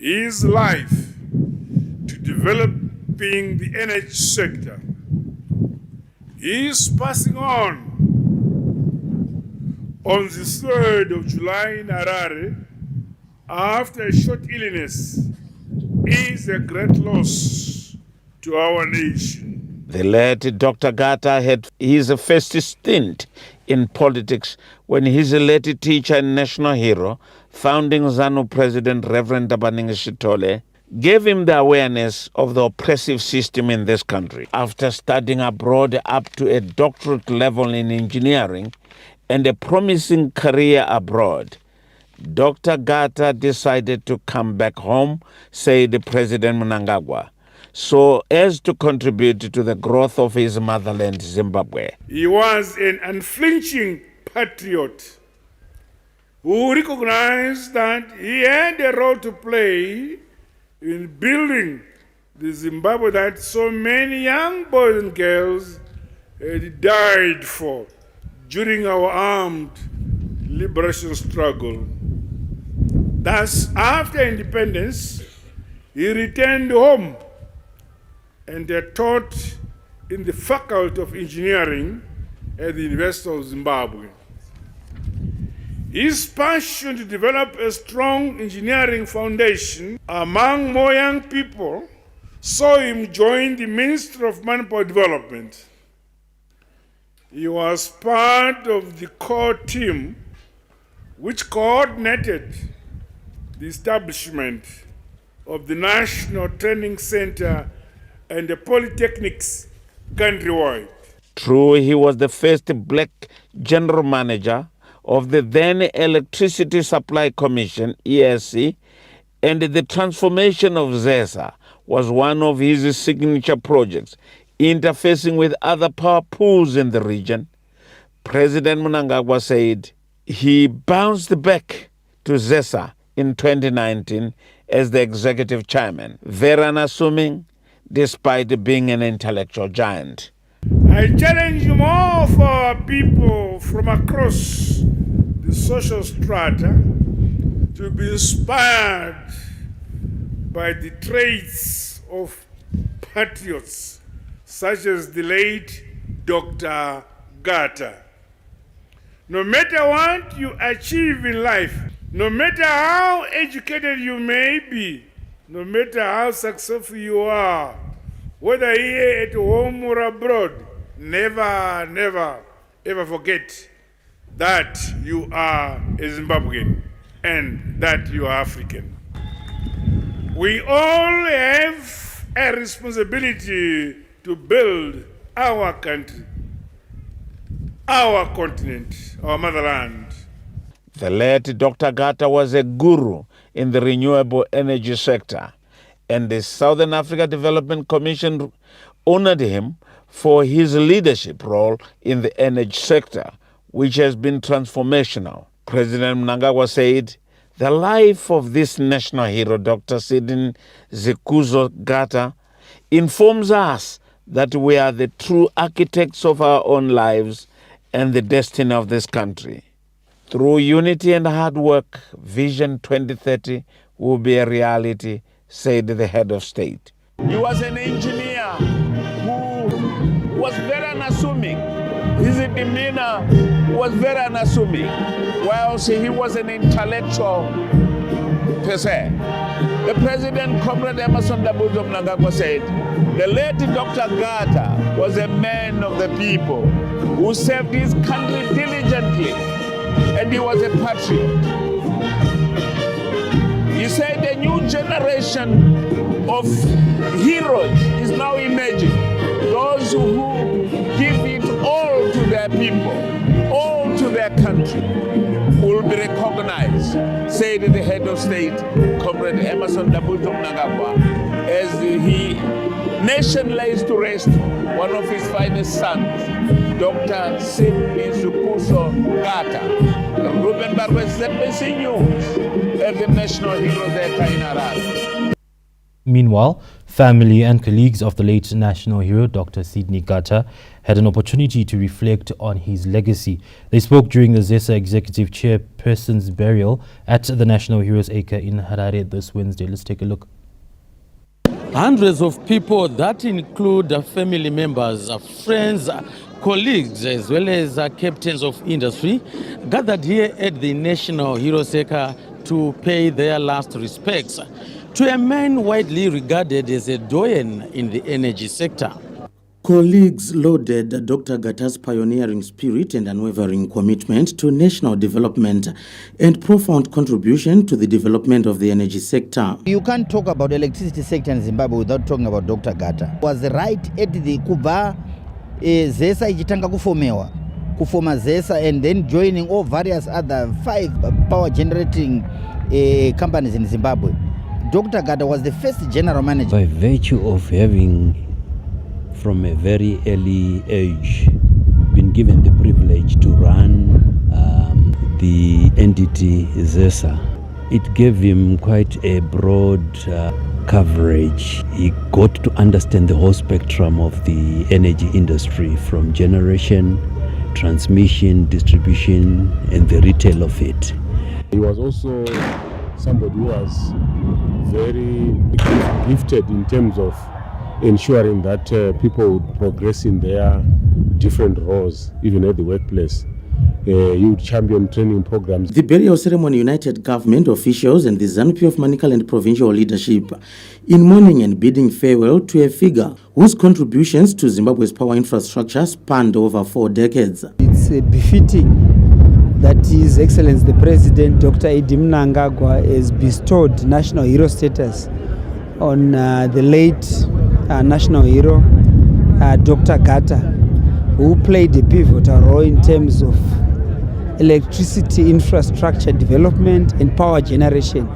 his life to developing the energy sector. He is passing on the 3rd of July in Harare after a short illness is a great loss to our nation. The late Dr. Gata had his first stint in politics when his late teacher and national hero, founding ZANU President Reverend Dabaninga Shitole, gave him the awareness of the oppressive system in this country. After studying abroad up to a doctorate level in engineering and a promising career abroad, Dr. Gata decided to come back home, said President Mnangagwa, so as to contribute to the growth of his motherland, Zimbabwe. He was an unflinching patriot who recognized that he had a role to play in building the Zimbabwe that so many young boys and girls had died for during our armed liberation struggle. Thus, after independence, he returned home and taught in the Faculty of Engineering at the University of Zimbabwe. His passion to develop a strong engineering foundation among more young people saw him join the Ministry of Manpower Development. He was part of the core team which coordinated the establishment of the National Training Center and the polytechnics countrywide. True, he was the first black general manager of the then Electricity Supply Commission, ESC, and the transformation of ZESA was one of his signature projects, interfacing with other power pools in the region. President Mnangagwa said he bounced back to ZESA in 2019 as the executive chairman, very unassuming despite being an intellectual giant. I challenge more for our people from across the social strata to be inspired by the traits of patriots such as the late Dr. Gata. No matter what you achieve in life, no matter how educated you may be, no matter how successful you are, whether here at home or abroad, never, never, ever forget that you are a Zimbabwean and that you are African. We all have a responsibility to build our country, our continent, our motherland. The late Dr. Gata was a guru in the renewable energy sector, and the Southern Africa Development Commission honored him for his leadership role in the energy sector, which has been transformational. President Mnangagwa said, the life of this national hero, Dr. Sidin Zikuzo Gata, informs us that we are the true architects of our own lives and the destiny of this country. Through unity and hard work, Vision 2030 will be a reality, said the head of state. He was an engineer who was very unassuming. His demeanor was very unassuming, whilst he was an intellectual per se. The president, Comrade Emerson Dabuzo Mnangagwa, said, the late Dr. Gata was a man of the people who served his country diligently, and he was a patriot. He said a new generation of heroes is now emerging. Those who give it all to their people, all to their country, will be recognized, said the head of state, Comrade Emerson Dabuzo Mnangagwa, as the nation lays to rest one of his finest sons, Dr. Sidney Zikuzo Gata. Ruben Barwes, ZBC News, the national hero there in Harare. Meanwhile, family and colleagues of the late national hero, Dr. Sidney Gata, had an opportunity to reflect on his legacy. They spoke during the ZESA Executive Chairperson's burial at the National Heroes Acre in Harare this Wednesday. Let's take a look. Hundreds of people, that include family members, friends, colleagues, as well as captains of industry, gathered here at the National Heroes Acre to pay their last respects to a man widely regarded as a doyen in the energy sector. Colleagues lauded Dr. Gata's pioneering spirit and unwavering commitment to national development and profound contribution to the development of the energy sector. You can't talk about the electricity sector in Zimbabwe without talking about Dr. Gata. Was right at the Kuba ZESA ichitanga kufoma ZESA and then joining all various other 5 power generating companies in Zimbabwe. Dr. Gata was the first general manager. By virtue of having from a very early age been given the privilege to run the entity ZESA, it gave him quite a broad coverage. He got to understand the whole spectrum of the energy industry, from generation, transmission, distribution, and the retail of it. He was also somebody who was very gifted in terms of ensuring that people would progress in their different roles, even at the workplace. He would champion training programs. The burial ceremony united government officials and the ZANU-PF Manicaland provincial leadership in mourning and bidding farewell to a figure whose contributions to Zimbabwe's power infrastructure spanned over 4 decades. It's befitting that His Excellency the President, Dr. Edi Mnangagwa, has bestowed national hero status on the late national hero, Dr. Gata, who played a pivotal role in terms of electricity infrastructure development and power generation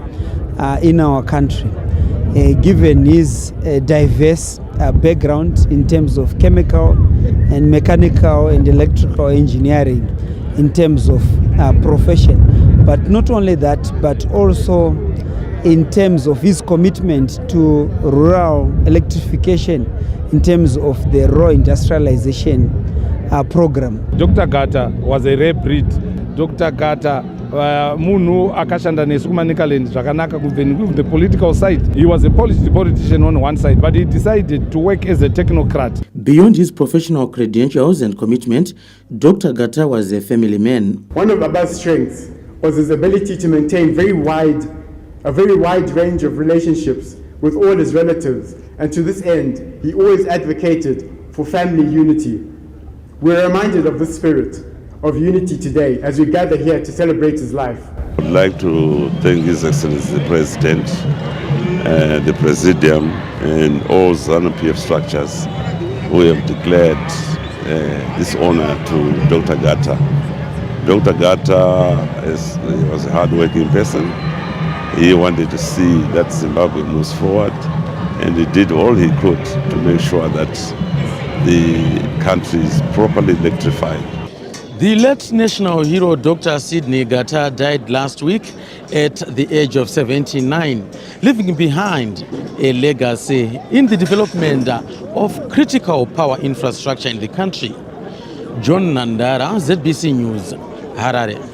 in our country. Given his diverse background in terms of chemical and mechanical and electrical engineering in terms of profession. But not only that, but also in terms of his commitment to rural electrification in terms of the rural industrialization program. Dr. Gata was a rare breed. Dr. Gata munhu akashanda nesu kuManicaland zvakanaka with the political side. He was a politician on one side, but he decided to work as a technocrat. Beyond his professional credentials and commitment, Dr. Gata was a family man. One of Abba's strengths was his ability to maintain a very wide range of relationships with all his relatives, and to this end, he always advocated for family unity. We're reminded of this spirit of unity today as we gather here to celebrate his life. I'd like to thank His Excellency the President, the Presidium, and all ZANU-PF structures who have declared this honor to Dr. Gata. Dr. Gata was a hard-working person. He wanted to see that Zimbabwe moves forward, and he did all he could to make sure that the country is properly electrified. The late national hero Dr. Sidney Gata died last week at the age of 79, leaving behind a legacy in the development of critical power infrastructure in the country. John Nandara, ZBC News, Harare.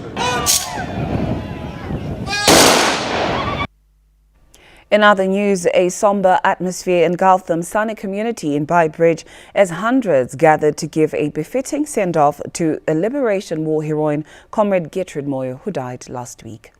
In other news, a somber atmosphere engulfed the Msane community in Beitbridge as hundreds gathered to give a befitting send-off to a Liberation War heroine, Comrade Gertrude Moyo, who died last week.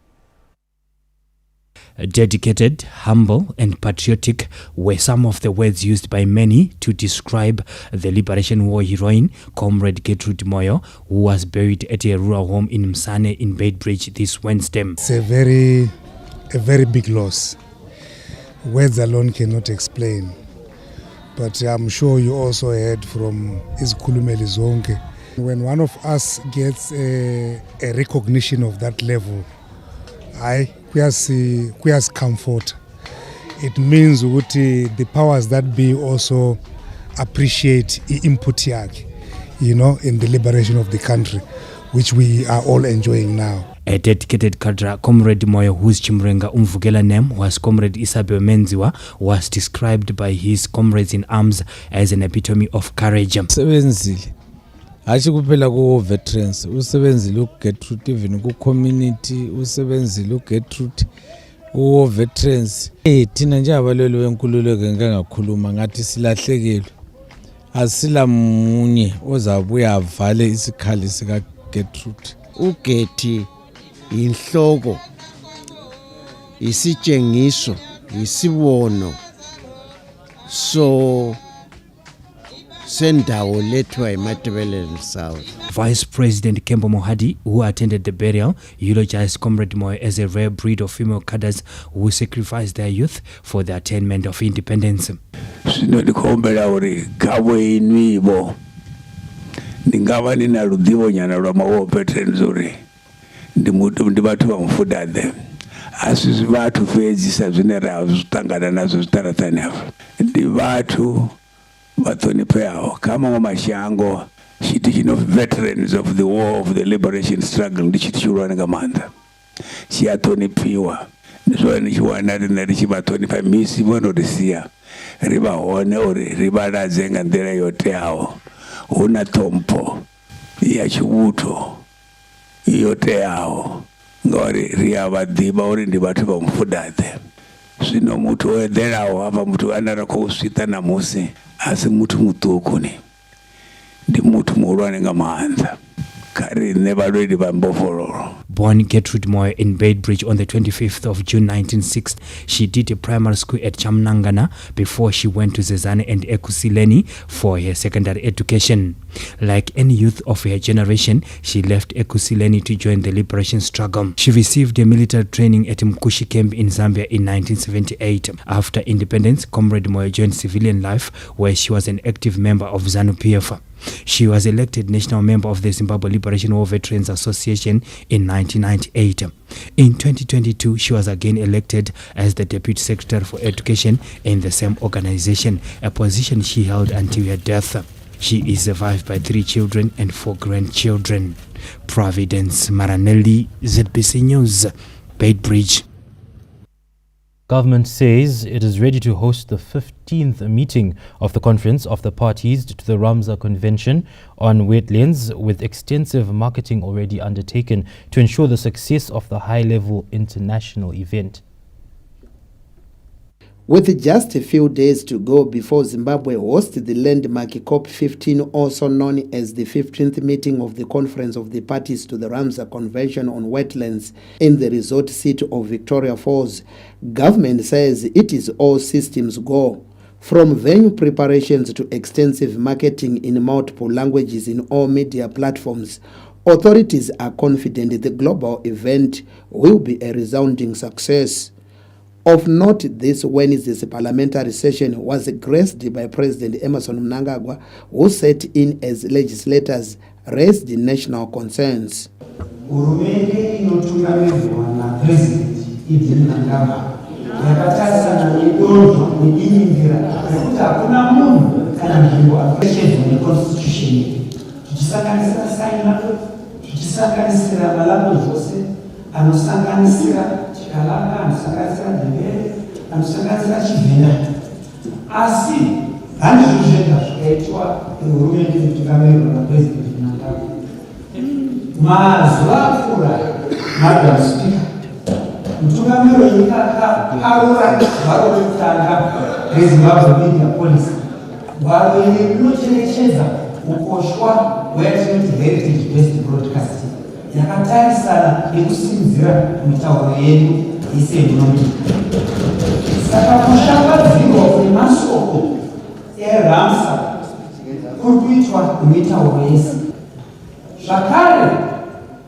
Dedicated, humble and patriotic were some of the words used by many to describe the Liberation War heroine, Comrade Gertrude Moyo, who was buried at a rural home in Msane in Beitbridge this Wednesday. It's a very big loss. Words alone cannot explain, but I'm sure you also heard from Izikhulumeli zonke. When one of us gets a recognition of that level, kuyas comfort. It means that the powers that be also appreciate the input yakhe, in the liberation of the country, which we are all enjoying now. A dedicated cadre, Comrade Moyo, whose Chimrenga Umvugela name was Comrade Isabel Menziwa, was described by his comrades in arms as an epitome of courage. Hachi kuphela ku veterans usebenzile uGertrude even ku community usebenzile uGertrude veterans thina nje abalelo wenkululeko ngangakhuluma ngathi silahlekelwe asila munye ozabuya avale isikhali sika Gertrude. uGethi inhloko isitshengiso isibono so sendawo lethwa eMatebeleni South. Vice President Kembo Mohadi, who attended the burial, eulogized Comrade Moyo as a rare breed of female cadres who sacrificed their youth for the attainment of independence. Sinodikombela uri kabwe inwibo ndingava nina rudivo nyana rwa mawo veterans uri ndi vatu vamufudade asisi vatu fedzisa zvinera zvitangana nazvo zvitaratanawo ndi vatu vathonipeawo kama mumashango chiti chino veterans of the war of the liberation struggle ndi chiti chiurwana ngamanda chiyathonipiwa ndizvo nichiwana rina richivathonipa misi vonorisiya rivahone uri rivaradze nga nzira yoteawo una thompo ya chiuto yoteawo ngori riyavadhiba uri ndi vathu vamufudade zvino mutu oedherawo apa mutu anara kousvita namusi asi mutu mutuku ni ndi mutu muhulwane ngamahanda kari nevalwedi vambofololo. Born Gertrude Moyo in Beitbridge on the 25th of June 1960, she did a primary school at Chamnangana before she went to Zezane and Ekusileni for her secondary education. Like any youth of her generation, she left Ekusileni to join the liberation struggle. She received a military training at Mkushi camp in Zambia in 1978. After independence, Comrade Moyo joined civilian life where she was an active member of ZANU-PF. She was elected national member of the Zimbabwe Liberation War Veterans Association in 1998. In 2022, she was again elected as the Deputy Secretary for Education in the same organization, a position she held until her death. She is survived by 3 children and 4 grandchildren. Providence Maranelli, ZBC News, Beitbridge. Government says it is ready to host the 15th meeting of the Conference of the Parties to the Ramsar Convention on Wetlands, with extensive marketing already undertaken to ensure the success of the high-level international event. With just a few days to go before Zimbabwe hosts the landmark COP15, also known as the 15th meeting of the Conference of the Parties to the Ramsar Convention on Wetlands in the resort city of Victoria Falls, government says it is all systems go. From venue preparations to extensive marketing in multiple languages in all media platforms, authorities are confident the global event will be a resounding success. Of note, this Wednesday's parliamentary session was graced by President Emmerson Mnangagwa, who sat in as legislators raised national concerns. Hurumende inotungamirirwa na President Mnangagwa yakatarisana nedonzvo nediningira rekuti hakuna munhu kana nzvimbo akashedzwa neconstitution yedu, tichisanganisira saina, tichisanganisira malapto zvose anosanganisira Chikalanga, anosanganisira Ndebele, anosanganisira Chivenda. Asi handizvo zvega zvakaitwa nehurumende inotungamirirwa naPresident Mnangagwa. Mazuva apfuura, Madam Speaker, mutungamiriro wenyika akaparura gwaro rekutanga reZimbabwe Media Policy. Gwaro iri rinocherechedza ukoshwa hweyatinoti heritage based broadcasting, yakatarisana nekusimudzira mitauro yedu yese inomunyika. Saka kushambadzirwa kwemasoko eRamsar kuri kuitwa nemitauro yese. Zvakare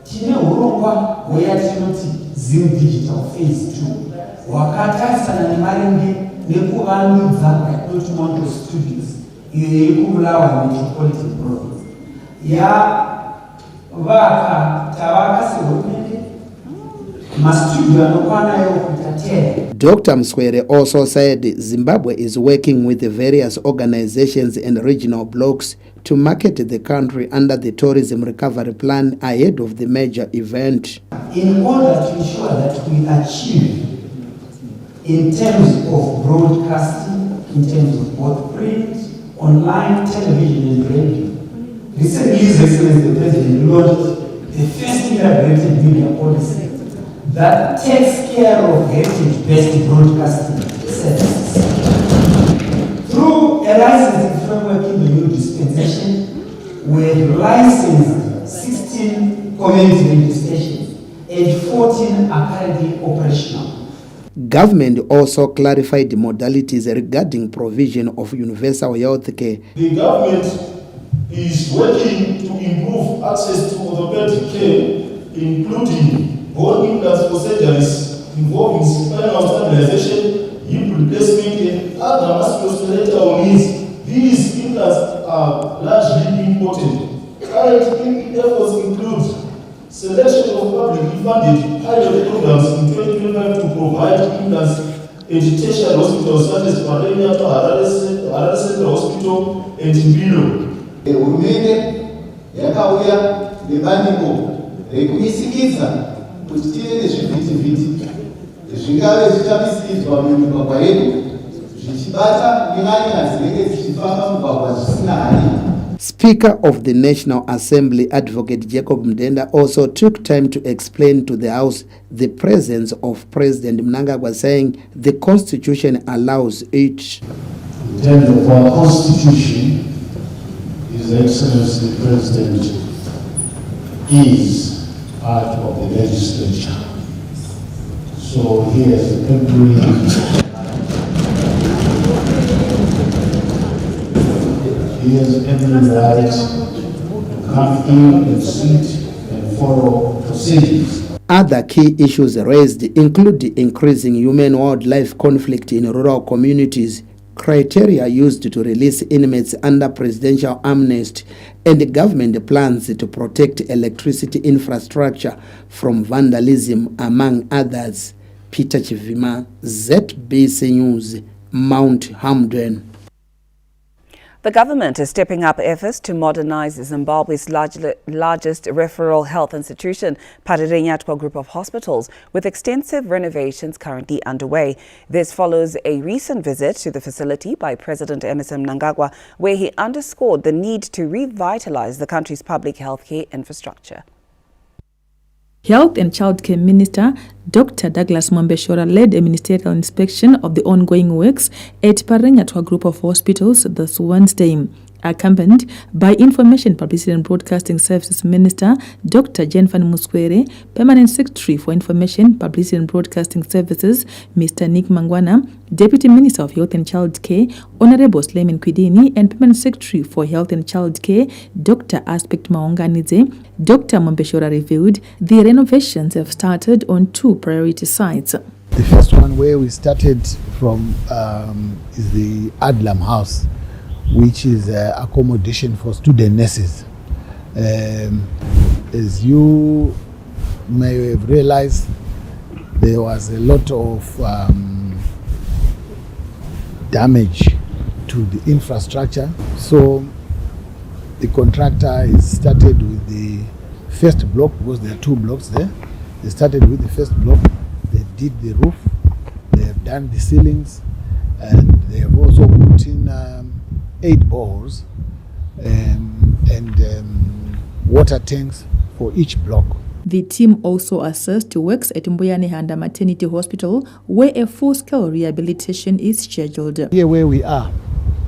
tine urongwa hweyatinoti Zim Digital Phase 2 hwakatarisana nemaringe nekuvandudza yatinoti Mondo Studios, iyo iri kuBulawayo Metropolitan Province. Tavaka sehurumende mastudio anokwanayo kuita 10. Dr. Mswere also said Zimbabwe is working with the various organizations and regional blocs to market the country under the tourism recovery plan ahead of the major event. In order to ensure that we achieve in terms of broadcasting, in terms of both print, online, television and radio. Recently, His Excellency the President launched the first integrated media policy that takes care of heritage-based broadcasting services. Through a licensing framework in the new dispensation, we have licensed 16 community radio stations and 14 are currently operational. Government also clarified the modalities regarding provision of universal health care. The government is working to improve access to orthopedic care, including bone implants for surgeries involving spinal stabilization, hip replacement, and other musculoskeletal needs. These implants are largely imported. Current efforts include selection of publicly funded pilot programs in 2025 to provide implants at tertiary hospitals such as Parenya, Harare Central Hospital, and Mbilo. Hurumende yakauya nebandiko rekuisikiza kuti tive nezvivhitivhiti zvingave zvichapisidzwa mumigwagwa yedu zvichibata nyaya dzinenge dzichifamba mugwagwa zvisina hari. Speaker of the National Assembly, Advocate Jacob Mdenda, also took time to explain to the House the presence of President Mnangagwa, saying the Constitution allows it. In terms of our Constitution, His Excellency the President is part of the legislature. So he has every right to come in and sit and follow proceedings. Other key issues raised include the increasing human-wildlife conflict in rural communities, criteria used to release inmates under presidential amnesty, and government plans to protect electricity infrastructure from vandalism, among others. Peter Chivima, ZBC News, Mount Hamden. The government is stepping up efforts to modernize Zimbabwe's largest referral health institution, Parirenyatwa Group of Hospitals, with extensive renovations currently underway. This follows a recent visit to the facility by President Emmerson Mnangagwa, where he underscored the need to revitalize the country's public healthcare infrastructure. Health and Childcare Minister Dr. Douglas Mwambeshora led a ministerial inspection of the ongoing works at Parirenyatwa Group of Hospitals this Wednesday, accompanied by Information, Publicity and Broadcasting Services Minister Dr. Jenfan Muskwere, Permanent Secretary for Information, Publicity and Broadcasting Services Mr. Nick Mangwana, Deputy Minister of Health and Childcare Honorable Sleiman Kwidini, and Permanent Secretary for Health and Childcare Dr. Aspect Maonganize. Dr. Mwambeshora revealed the renovations have started on two priority sites. The first one where we started from is the Adlam House, which is accommodation for student nurses. As you may have realized, there was a lot of damage to the infrastructure. So the contractor has started with the first block, because there are two blocks there. They started with the first block, they did the roof, they have done the ceilings, and they have also put in 8 boreholes and water tanks for each block. The team also assessed works at Mbuyane Maternity Hospital, where a full-scale rehabilitation is scheduled. Here where we are,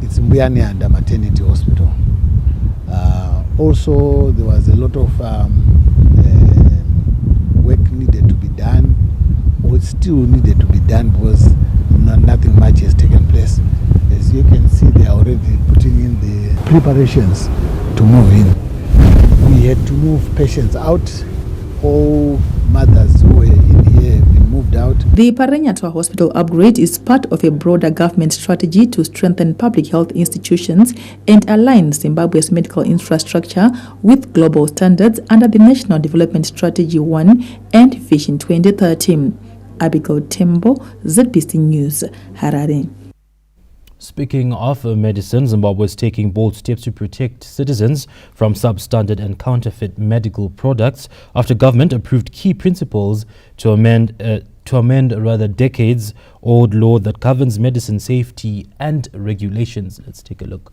it's Mbuyane Maternity Hospital. Also, there was a lot of work needed to be done, or still needed to be done, because nothing much has taken place. As you can see, they are already putting in the preparations to move in. We had to move patients out. All mothers who were in here have been moved out. The Parirenyatwa Hospital upgrade is part of a broader government strategy to strengthen public health institutions and align Zimbabwe's medical infrastructure with global standards under the National Development Strategy 1 and Vision 2030. Abigail Tembo, ZBC News, Harare. Speaking of medicine, Zimbabwe is taking bold steps to protect citizens from substandard and counterfeit medical products after government approved key principles to amend decades-old law that governs medicine safety and regulations. Let's take a look.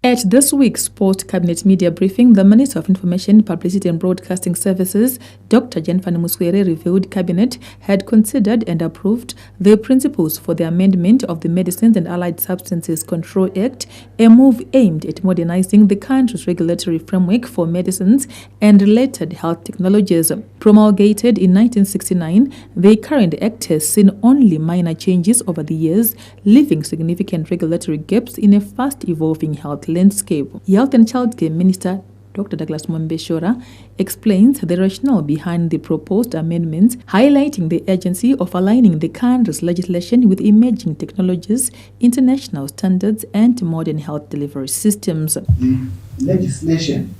At this week's post-cabinet media briefing, the Minister of Information, Publicity and Broadcasting Services, Dr. Jenfani Muswere, revealed Cabinet had considered and approved the principles for the amendment of the Medicines and Allied Substances Control Act, a move aimed at modernizing the country's regulatory framework for medicines and related health technologies. Promulgated in 1969, the current act has seen only minor changes over the years, leaving significant regulatory gaps in a fast-evolving health landscape. Health and Childcare Minister Dr. Douglas Mwambeshora explains the rationale behind the proposed amendments, highlighting the urgency of aligning the country's legislation with emerging technologies, international standards, and modern health delivery systems. The legislation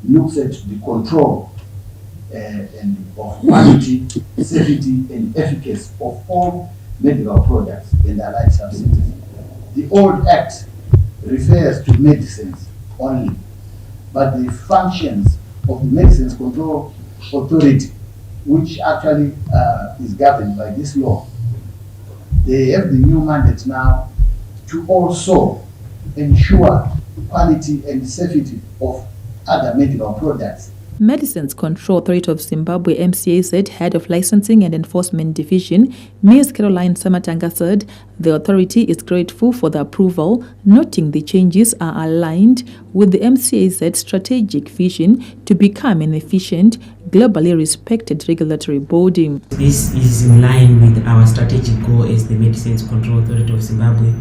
looks at the control and of quality, safety, and efficacy of all medical products and allied substances. The old act refers to medicines only, but the functions of the Medicines Control Authority, which actually is governed by this law, they have the new mandate now to also ensure quality and safety of other medical products. Medicines Control Authority of Zimbabwe, MCAZ, Head of Licensing and Enforcement Division, Ms. Caroline Samatanga, said the authority is grateful for the approval, noting the changes are aligned with the MCAZ strategic vision to become an efficient, globally respected regulatory body. This is in line with our strategic goal as the Medicines Control Authority of Zimbabwe.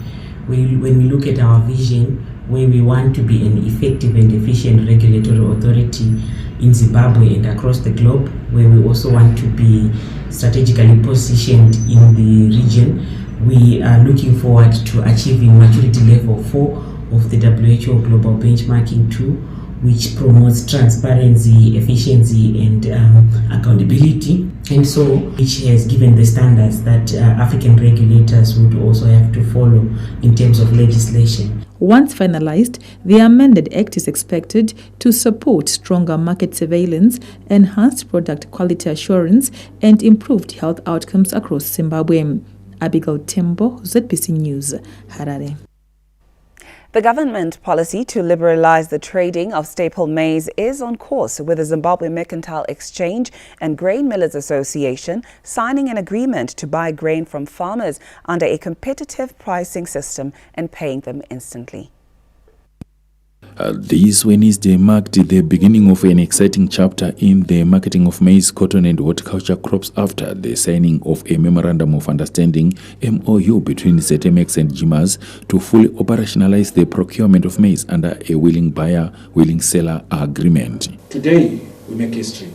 When we look at our vision, where we want to be an effective and efficient regulatory authority in Zimbabwe and across the globe, where we also want to be strategically positioned in the region, we are looking forward to achieving maturity level 4 of the WHO Global Benchmarking Tool, which promotes transparency, efficiency, and accountability, and so which has given the standards that African regulators would also have to follow in terms of legislation. Once finalized, the amended act is expected to support stronger market surveillance, enhanced product quality assurance, and improved health outcomes across Zimbabwe. Abigail Tembo, ZBC News, Harare. The government policy to liberalize the trading of staple maize is on course, with the Zimbabwe Mercantile Exchange and Grain Millers Association signing an agreement to buy grain from farmers under a competitive pricing system and paying them instantly. This Wednesday marked the beginning of an exciting chapter in the marketing of maize, cotton and horticulture crops after the signing of a Memorandum of Understanding MOU between ZMX and Zimra to fully operationalize the procurement of maize under a willing buyer, willing seller agreement. Today, we make history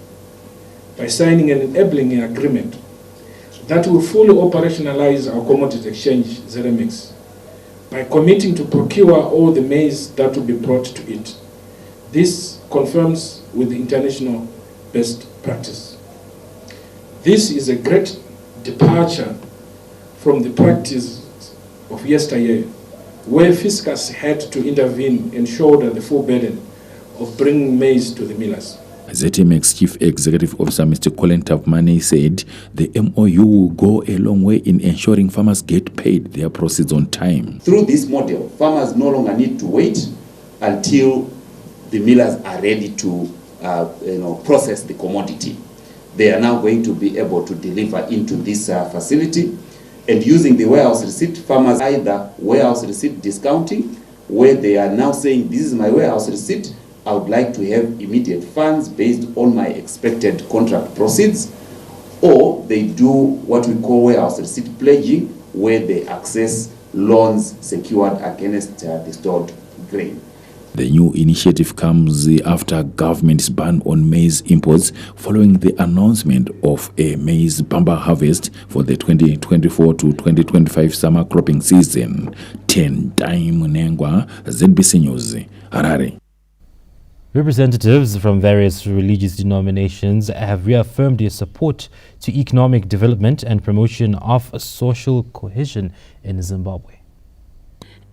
by signing an enabling agreement that will fully operationalize our commodity exchange, ZMX, by committing to procure all the maize that will be brought to it. This confirms with the international best practice. This is a great departure from the practice of yesteryear, where fiscus had to intervene and shoulder the full burden of bringing maize to the millers. ZMX Chief Executive Officer Mr. Colin Tavmani said the MOU will go a long way in ensuring farmers get paid their proceeds on time. Through this model, farmers no longer need to wait until the millers are ready to process the commodity. They are now going to be able to deliver into this facility, and using the warehouse receipt, farmers either warehouse receipt discounting, where they are now saying, this is my warehouse receipt, I would like to have immediate funds based on my expected contract proceeds, or they do what we call warehouse receipt pledging, where they access loans secured against the stored grain. The new initiative comes after government's ban on maize imports following the announcement of a maize bumper harvest for the 2024 to 2025 summer cropping season. 10 Time Nengwa, ZBC News, Harare. Representatives from various religious denominations have reaffirmed their support to economic development and promotion of social cohesion in Zimbabwe.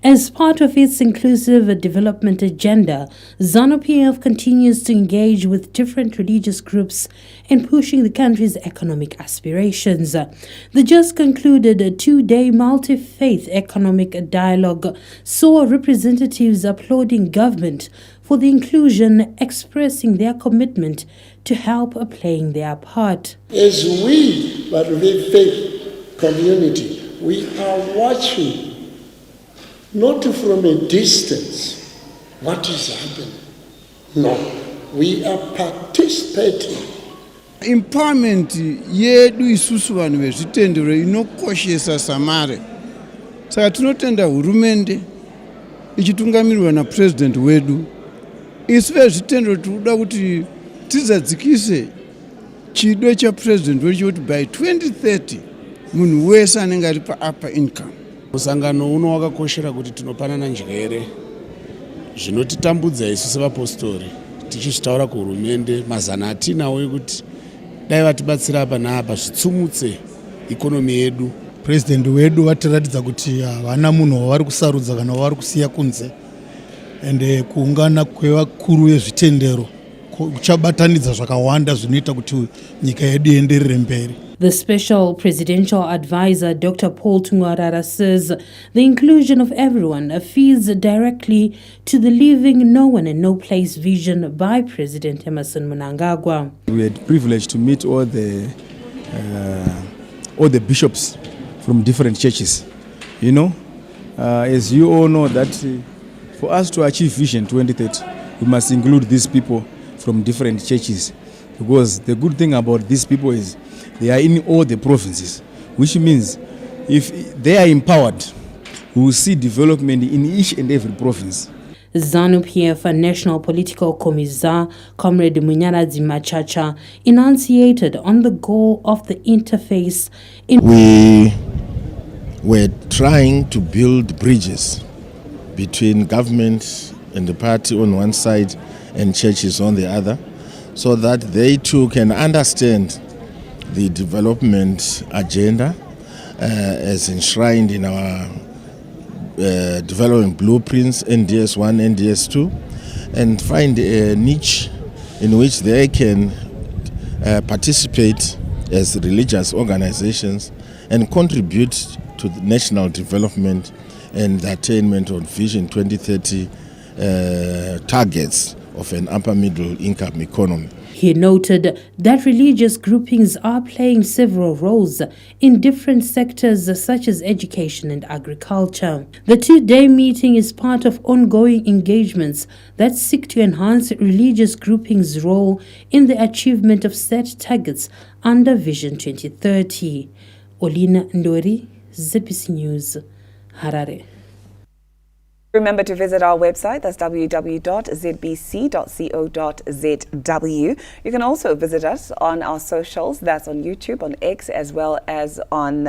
As part of its inclusive development agenda, ZANU-PF continues to engage with different religious groups in pushing the country's economic aspirations. The just concluded two-day multi-faith economic dialogue saw representatives applauding government for the inclusion, expressing their commitment to help playing their part. As we, but the faith community, we are watching, not from a distance, what is happening. No, we are participating. Empowerment yedu isusu vanhu vezvitendero inokoshesa samare. Saka tinotenda hurumende ichitungamirirwa napresident wedu. Isu vezvitendero tinoda kuti tizadzikise chido chapresident wedu kuti by 2030 munhu wese anenge ari pa-upper income. Musangano uno wakakoshera kuti tinopanana njere zvinotitambudza isu sevapostori tichitaura kuhurumende mazana atinawo ekuti dai vatibatsira apa naapa zvitsumutse ikonomi yedu. President wedu vatiratidza kuti havana munhu wavari kusarudza kana wavari kusiya kunze, ende kuungana kwevakuru vezvitendero kuchabatanidza zvakawanda zvinoita kuti nyika yedu ienderere mberi. The Special Presidential Advisor, Dr. Paul Tungwarara, says the inclusion of everyone feeds directly to the leaving no one and no place vision by President Emmerson Mnangagwa. We had the privilege to meet all the bishops from different churches. You know, as you all know that for us to achieve Vision 2030, we must include these people from different churches, because the good thing about these people is they are in all the provinces, which means if they are empowered, we will see development in each and every province. ZANU-PF National Political Commissar, Comrade Munyana Machacha, enunciated on the goal of the interface. We were trying to build bridges between government and the party on one side and churches on the other, so that they too can understand the development agenda as enshrined in our development blueprints, NDS 1, NDS 2, and find a niche in which they can participate as religious organizations and contribute to the national development and the attainment of Vision 2030 targets of an upper middle income economy. He noted that religious groupings are playing several roles in different sectors such as education and agriculture. The two-day meeting is part of ongoing engagements that seek to enhance religious groupings' role in the achievement of set targets under Vision 2030. Olina Ndori, ZBC News, Harare. Remember to visit our website, that's www.zbc.co.zw. You can also visit us on our socials, that's on YouTube, on X, as well as on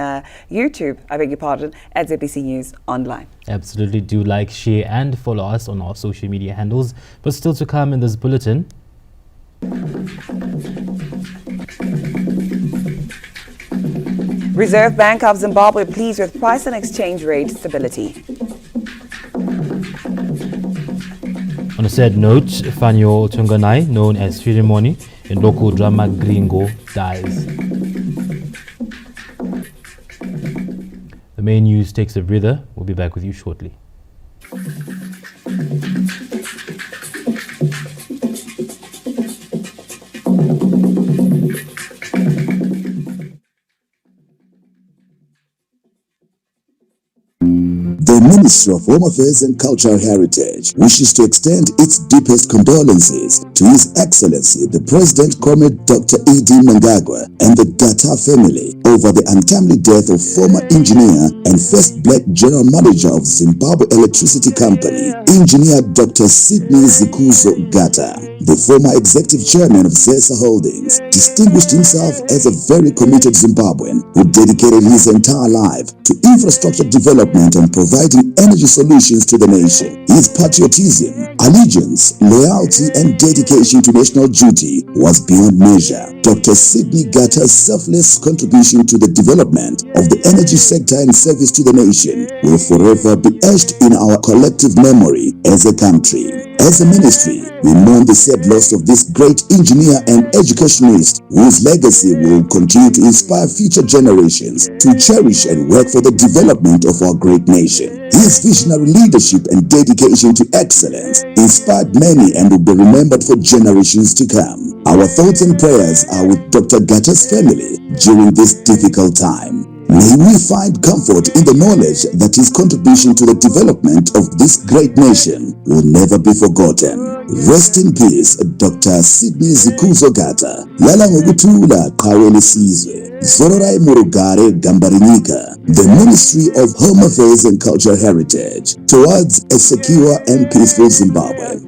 YouTube, at ZBC News Online. Absolutely, do like, share and follow us on our social media handles. But still to come in this bulletin. Reserve Bank of Zimbabwe pleased with price and exchange rate stability. On a sad note, Fanyo Tunganai, known as Fimonyi in local drama Gringo, dies. The main news takes a breather. We'll be back with you shortly. The Ministry of Home Affairs and Cultural Heritage wishes to extend its deepest condolences to His Excellency the President Comrade Dr. E.D. Mnangagwa and the Gata family over the untimely death of former engineer and first black general manager of Zimbabwe Electricity Company, Engineer Dr. Sidney Zikuzo Gata. The former executive chairman of ZESA Holdings distinguished himself as a very committed Zimbabwean who dedicated his entire life to infrastructure development and providing energy solutions to the nation. His patriotism, allegiance, loyalty, and dedication to national duty was beyond measure. Dr. Sidney Gata's selfless contribution to the development of the energy sector and service to the nation will forever be etched in our collective memory as a country. As a ministry, we mourn the sad loss of this great engineer and educationist whose legacy will continue to inspire future generations to cherish and work for the development of our great nation. His visionary leadership and dedication to excellence inspired many and will be remembered for generations to come. Our thoughts and prayers are with Dr. Gata's family during this difficult time. May we find comfort in the knowledge that his contribution to the development of this great nation will never be forgotten. Rest in peace, Dr. Sidney Zikuzo Gata. Lala ngokutula qhaweni sizwe. Zororai Murugare Gambarinika. The Ministry of Home Affairs and Cultural Heritage towards a secure and peaceful Zimbabwe.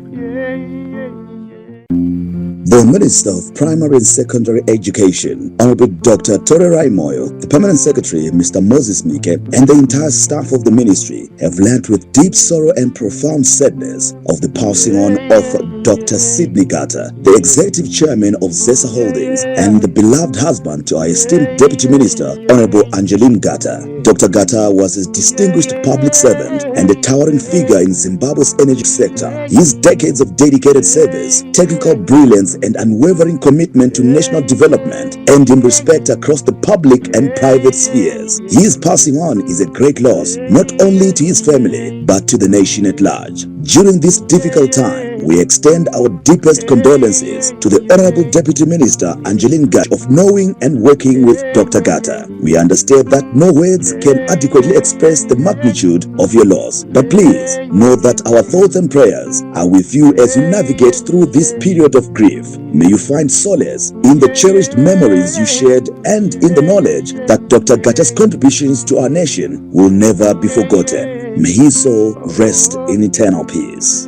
The Minister of Primary and Secondary Education, Honorable Dr. Torerai Moyo, the Permanent Secretary, Mr. Moses Mike, and the entire staff of the ministry have learnt with deep sorrow and profound sadness of the passing on of Dr. Sidney Gata, the Executive Chairman of ZESA Holdings and the beloved husband to our esteemed Deputy Minister, Honorable Angeline Gata. Dr. Gata was a distinguished public servant and a towering figure in Zimbabwe's energy sector. His decades of dedicated service, technical brilliance, and unwavering commitment to national development earned him respect across the public and private spheres. His passing on is a great loss, not only to his family, but to the nation at large. During this difficult time, we extend our deepest condolences to the Honorable Deputy Minister Angeline Gata of knowing and working with Dr. Gata. We understand that no words can adequately express the magnitude of your loss, but please know that our thoughts and prayers are with you as you navigate through this period of grief. May you find solace in the cherished memories you shared and in the knowledge that Dr. Gata's contributions to our nation will never be forgotten. May his soul rest in eternal peace.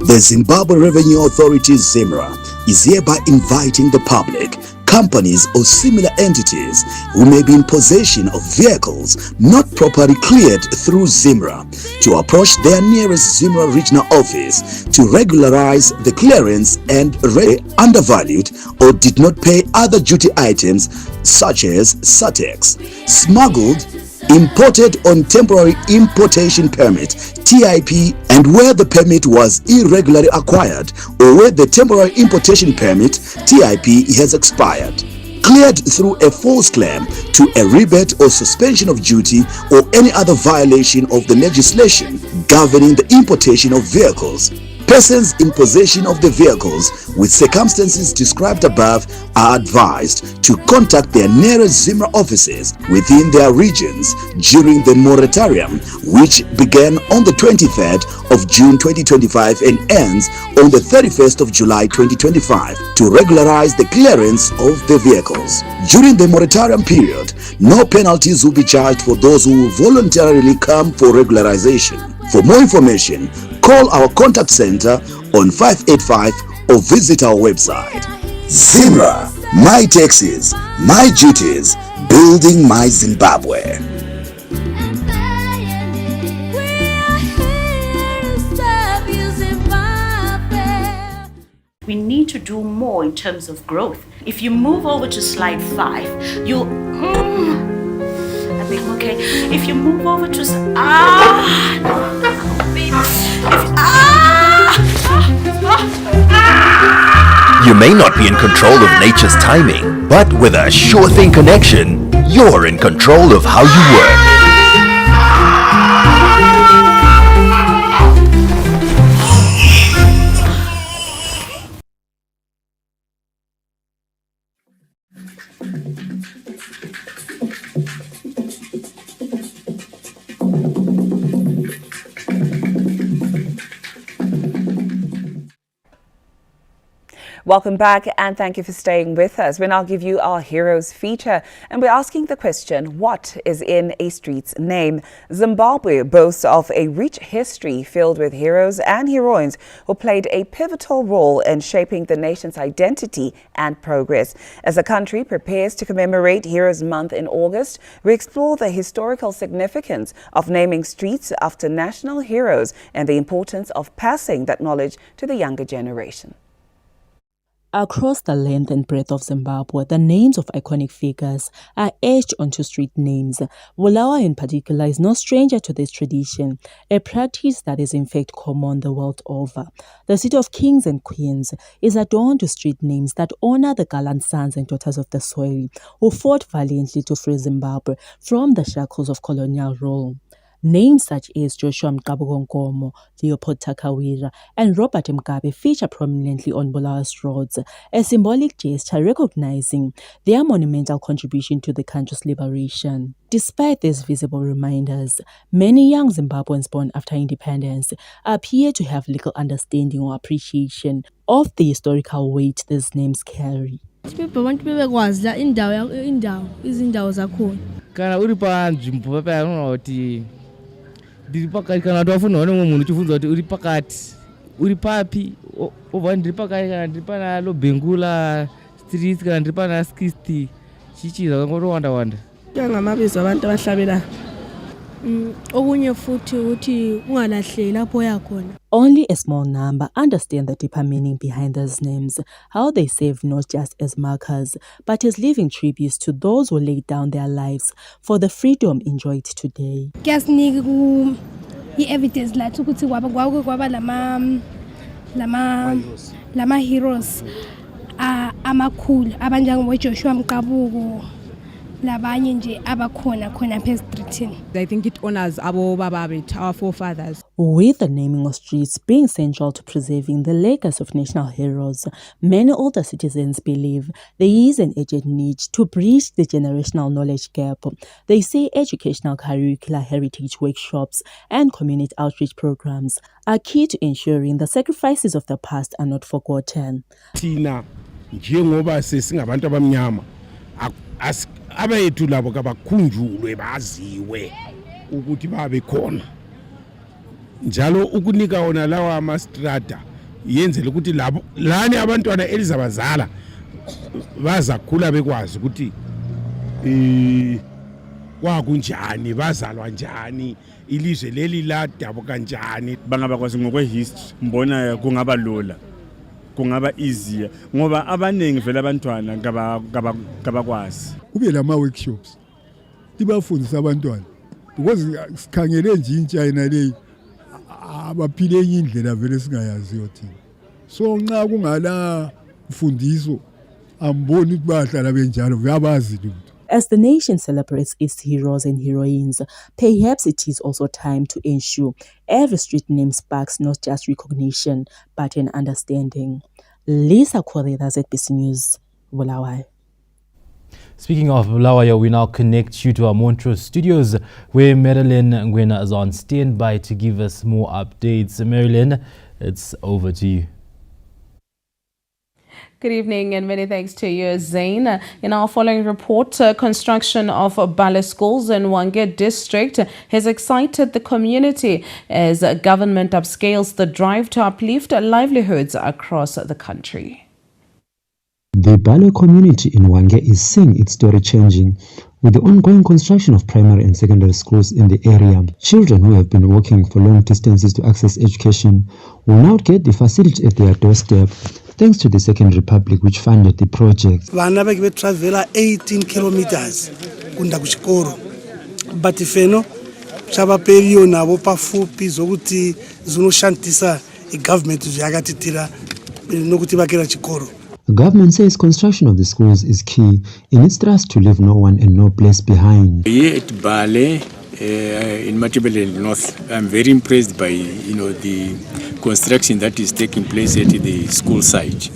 The Zimbabwe Revenue Authority Zimra is hereby inviting the public, companies or similar entities who may be in possession of vehicles not properly cleared through Zimra to approach their nearest Zimra regional office to regularize the clearance and undervalued or did not pay other duty items such as SATEX, smuggled, imported on temporary importation permit TIP, and where the permit was irregularly acquired or where the temporary importation permit TIP has expired, cleared through a false claim to a rebate or suspension of duty or any other violation of the legislation governing the importation of vehicles. Persons in possession of the vehicles with circumstances described above are advised to contact their nearest Zimra offices within their regions during the moratorium, which began on the 23rd of June 2025 and ends on the 31st of July 2025 to regularize the clearance of the vehicles. During the moratorium period, no penalties will be charged for those who voluntarily come for regularization. For more information, call our contact center on 585 or visit our website. Zimra, my taxes, my duties, building my Zimbabwe. We need to do more in terms of growth. If you move over to slide 5, you'll okay. If you move over to You may not be in control of nature's timing, but with a sure thing connection, you're in control of how you work. Welcome back and thank you for staying with us. We'll now give you our Heroes feature and we're asking the question, what is in a street's name? Zimbabwe boasts of a rich history filled with heroes and heroines who played a pivotal role in shaping the nation's identity and progress. As the country prepares to commemorate Heroes Month in August, we explore the historical significance of naming streets after national heroes and the importance of passing that knowledge to the younger generation. Across the length and breadth of Zimbabwe, the names of iconic figures are etched onto street names. Bulawayo in particular is no stranger to this tradition, a practice that is in fact common the world over. The city of kings and queens is adorned with street names that honor the gallant sons and daughters of the soil who fought valiantly to free Zimbabwe from the shackles of colonial rule. Names such as Joshua Mkabugonkomo, Leopold Takawira, and Robert Mugabe feature prominently on Bulawayo's roads, a symbolic gesture recognizing their monumental contribution to the country's liberation. Despite these visible reminders, many young Zimbabweans born after independence appear to have little understanding or appreciation of the historical weight these names carry. Ndiri pakati kana kuti wafunwa nemwe munhu uchivunza kuti uri pakati uri papi obva ndiri pakati kana ndiri pana lobhengula street kana ndiri pana 60 chichiza kwangotowanda wanda ngamabizo abantu abahlabela okunye futhi ukuthi ungalahleki lapho yakhona. Only a small number understand the deeper meaning behind these names, how they serve not just as markers, but as living tributes to those who laid down their lives for the freedom enjoyed today. I-evidence lathi ukuthi kwaba lama heroes amakhulu abanjengo Joshua Mkabugo labanye nje abakhona khona phestrithini. I think it honors our forefathers. With the naming of streets being central to preserving the legacy of national heroes, many older citizens believe there is an urgent need to bridge the generational knowledge gap. They say educational curricula, heritage workshops, and community outreach programs are key to ensuring the sacrifices of the past are not forgotten. Tina, njengoba sesingabantu abamnyama, abayethu labo kabakhunjulwe baziwe ukuthi babe khona njalo ukunika ona lawa amastrata yenzele ukuthi labo lani abantwana elizabazala bazakhula bekwazi ukuthi kwakunjani bazalwa njani ilizwe leli ladabuka njani bangabakwazi ngokwe history mbona kungaba lula kungaba easier ngoba abaningi vele abantwana ngabakwazi kube lama workshops ibafundisa abantwana because sikhangele nje intsha leyi abaphile enye indlela vele singayaziyo thina so nxa kungala mfundiso amboni ukuthi bahlala benjalo uyabazi lutho. As the nation celebrates its heroes and heroines, perhaps it is also time to ensure every street name sparks not just recognition, but an understanding. Lisa Correa, ZBC News, Bulawayo. Speaking of Bulawayo, we now connect you to our Montrose studios, where Marilyn Ngwena is on standby to give us more updates. Marilyn, it's over to you. Good evening and many thanks to you, Zain. In our following report, construction of Bale schools in Hwange district has excited the community as government upscales the drive to uplift livelihoods across the country. The Bale community in Hwange is seeing its story changing with the ongoing construction of primary and secondary schools in the area. Children who have been walking for long distances to access education will now get the facility at their doorstep, thanks to the Second Republic, which funded the project. Vana veke vetravela 18 kilometers kunda kuchikoro, but ifeno chavaperiyo navo pafupi zokuti zinoshandisa government zvakatitira nokuti vakira chikoro. The government says construction of the schools is key in its thrust to leave no one and no place behind. Here at Bale, in Matabeleland North, I'm very impressed by the construction that is taking place at the school site,